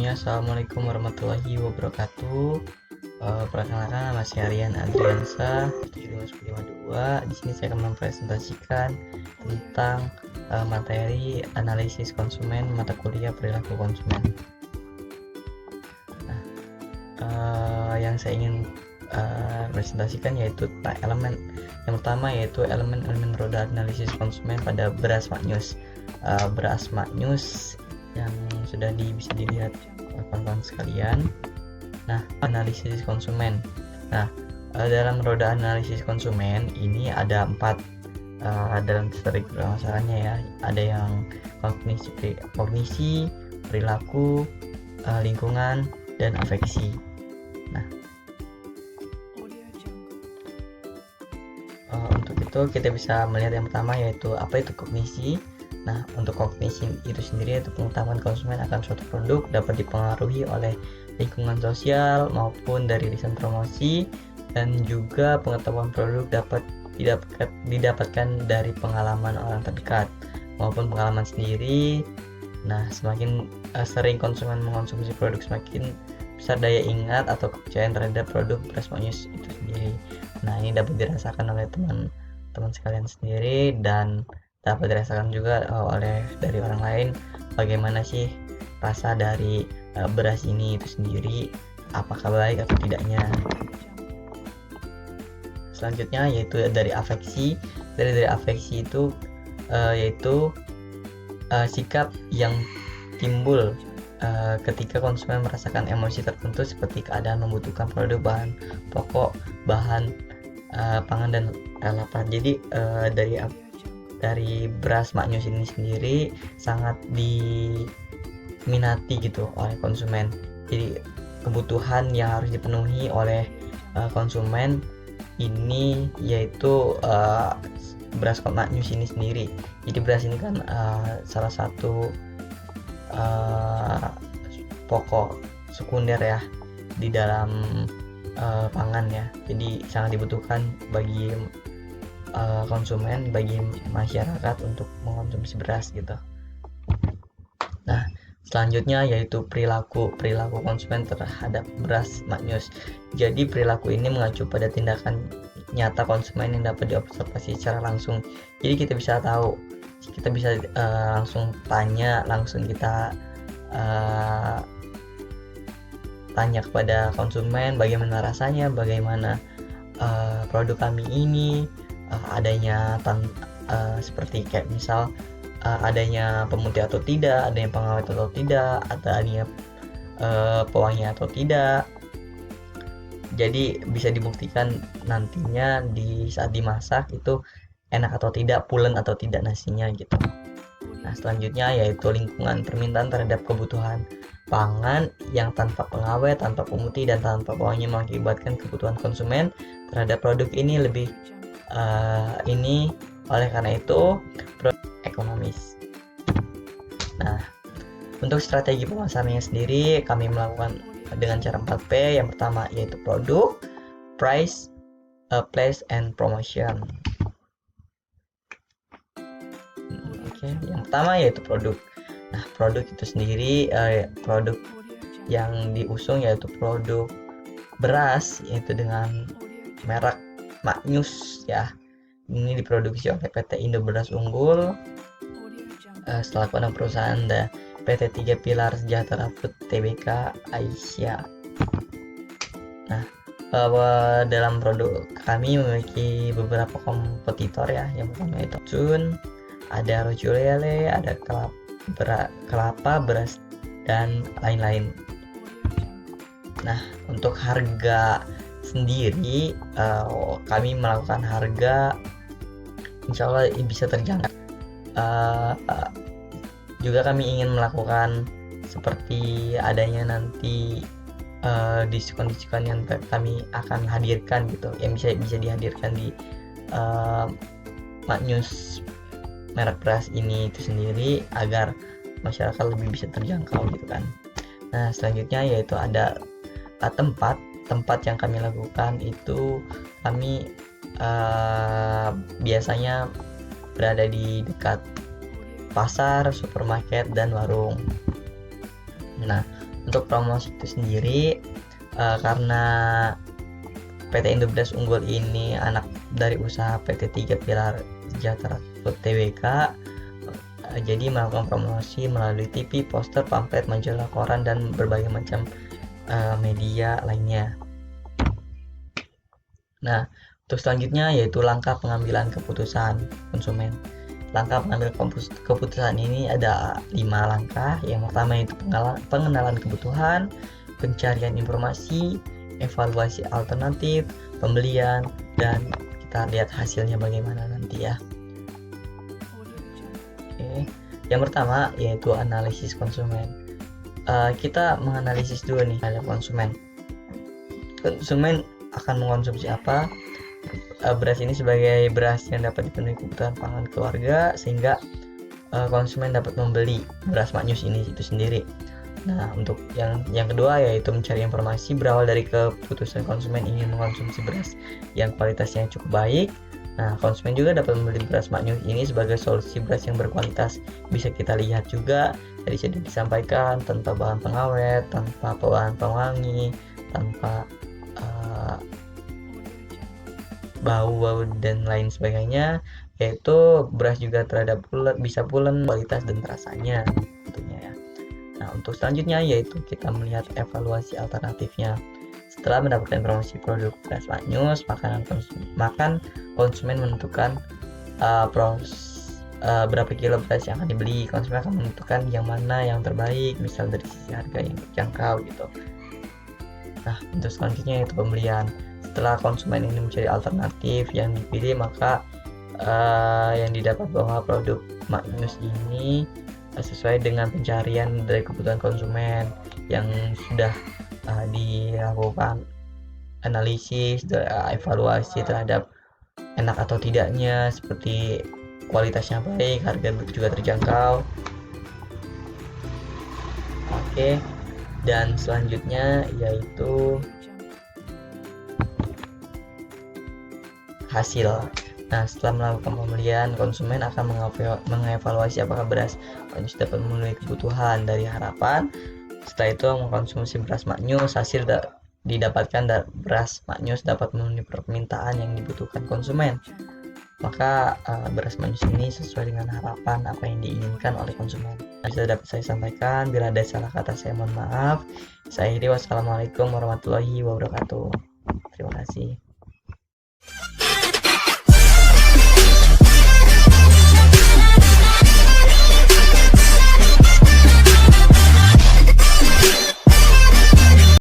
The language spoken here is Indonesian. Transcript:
semuanya, assalamualaikum warahmatullahi wabarakatuh. Perkenalkan, nama saya Rian Adriansa 75152. Di sini saya akan mempresentasikan tentang materi analisis konsumen mata kuliah perilaku konsumen. Nah, yang saya ingin presentasikan yaitu elemen yang pertama, yaitu elemen roda analisis konsumen pada beras maknyus. Beras maknyus yang sudah bisa dilihat kawan-kawan sekalian. Nah, analisis konsumen. Nah, dalam roda analisis konsumen ini ada 4 dalam teori permasalahannya ya. Ada yang kognisi, perilaku, lingkungan, dan afeksi. Nah, untuk itu kita bisa melihat yang pertama, yaitu apa itu kognisi. Nah, untuk kognisi itu sendiri yaitu pengetahuan konsumen akan suatu produk dapat dipengaruhi oleh lingkungan sosial maupun dari desain promosi, dan juga pengetahuan produk dapat didapatkan dari pengalaman orang terdekat maupun pengalaman sendiri. Nah, semakin sering konsumen mengonsumsi produk, semakin besar daya ingat atau kepercayaan terhadap produk beras maknyus itu sendiri. Nah, ini dapat dirasakan oleh teman-teman sekalian sendiri dan dapat dirasakan juga dari orang lain, bagaimana sih rasa dari beras ini itu sendiri, apakah baik atau tidaknya. Selanjutnya yaitu dari afeksi. Dari afeksi itu yaitu sikap yang timbul ketika konsumen merasakan emosi tertentu seperti keadaan membutuhkan produk bahan pokok, bahan pangan, dan lapar. Jadi dari beras maknyus ini sendiri sangat diminati gitu oleh konsumen. Jadi kebutuhan yang harus dipenuhi oleh konsumen ini yaitu beras maknyus ini sendiri. Jadi beras ini kan salah satu pokok sekunder ya di dalam pangan ya. Jadi sangat dibutuhkan bagi konsumen, bagi masyarakat untuk mengkonsumsi beras gitu. Nah, selanjutnya yaitu perilaku konsumen terhadap beras maknyus. Jadi perilaku ini mengacu pada tindakan nyata konsumen yang dapat diobservasi secara langsung. Jadi kita bisa tahu, kita bisa langsung kita tanya kepada konsumen bagaimana rasanya, bagaimana produk kami ini, adanya seperti kayak misal adanya pemutih atau tidak, adanya pengawet atau tidak, adanya pewangi atau tidak. Jadi bisa dibuktikan nantinya di saat dimasak itu enak atau tidak, pulen atau tidak nasinya gitu. Nah, selanjutnya yaitu lingkungan. Permintaan terhadap kebutuhan pangan yang tanpa pengawet, tanpa pemutih, dan tanpa pewangi mengakibatkan kebutuhan konsumen terhadap produk ini lebih oleh karena itu ekonomis. Nah, untuk strategi pemasarannya sendiri kami melakukan dengan cara 4P. Yang pertama yaitu produk, price, place, and promotion. Oke, yang pertama yaitu produk. Nah, produk itu sendiri produk yang diusung yaitu produk beras, yaitu dengan merek maknyus ya. Ini diproduksi oleh PT Indo Beras Unggul selaku anak perusahaan PT 3 Pilar Sejahtera Food Tbk Aisyah. Nah, dalam produk kami memiliki beberapa kompetitor ya. Yang pertama itu Chun, ada Rojolele, ada kelapa, beras, dan lain-lain. Nah, untuk harga sendiri kami melakukan harga insya Allah bisa terjangkau. Juga kami ingin melakukan seperti adanya nanti diskon-diskon yang kami akan hadirkan gitu, yang bisa dihadirkan di maknyus merek beras ini itu sendiri agar masyarakat lebih bisa terjangkau gitu kan. Nah, selanjutnya yaitu ada tempat yang kami lakukan itu kami biasanya berada di dekat pasar, supermarket, dan warung. Nah, Untuk promosi itu sendiri, karena PT Indoberas Unggul ini anak dari usaha PT 3 Pilar Sejahtera Food Tbk, jadi melakukan promosi melalui TV, poster, pamflet, majalah, koran, dan berbagai macam media lainnya. Nah, untuk selanjutnya yaitu langkah pengambilan keputusan konsumen. Langkah pengambilan keputusan ini ada 5 langkah. Yang pertama yaitu pengenalan kebutuhan, pencarian informasi, evaluasi alternatif, pembelian, dan kita lihat hasilnya bagaimana nanti ya. Oke. Yang pertama yaitu analisis konsumen. Kita menganalisis dulu nih ada konsumen. Konsumen akan mengkonsumsi apa? Beras ini sebagai beras yang dapat dipenuhi kebutuhan pangan keluarga, sehingga konsumen dapat membeli beras maknyus ini itu sendiri. Nah, untuk yang kedua yaitu mencari informasi. Berawal dari keputusan konsumen ingin mengkonsumsi beras yang kualitasnya cukup baik. Nah, konsumen juga dapat membeli beras maknyus ini sebagai solusi beras yang berkualitas. Bisa kita lihat juga tadi sudah disampaikan, tanpa bahan pengawet, tanpa bahan pewangi, tanpa bau dan lain sebagainya, yaitu beras juga terhadap bisa pulen, kualitas dan rasanya tentunya ya. Nah, untuk selanjutnya yaitu kita melihat evaluasi alternatifnya. Setelah mendapatkan informasi produk beras maknyus, konsumen menentukan berapa kilo beras yang akan dibeli. Konsumen akan menentukan yang mana yang terbaik, misal dari sisi harga yang terjangkau gitu. Nah, untuk selanjutnya yaitu pembelian. Setelah konsumen ini mencari alternatif yang dipilih, maka yang didapat bahwa produk maknyus ini sesuai dengan pencarian dari kebutuhan konsumen yang sudah dilakukan analisis, evaluasi terhadap enak atau tidaknya, seperti kualitasnya baik, harga juga terjangkau. Oke, dan selanjutnya yaitu hasil. Nah, setelah melakukan pembelian, konsumen akan mengevaluasi apakah beras maknyus dapat memenuhi kebutuhan dari harapan. Setelah itu mengkonsumsi beras maknyus, hasil didapatkan dari beras maknyus dapat memenuhi permintaan yang dibutuhkan konsumen. Maka beras maknyus ini sesuai dengan harapan apa yang diinginkan oleh konsumen. Bisa dapat saya sampaikan. Bila ada salah kata saya mohon maaf. Saya akhiri, wassalamualaikum warahmatullahi wabarakatuh. Terima kasih.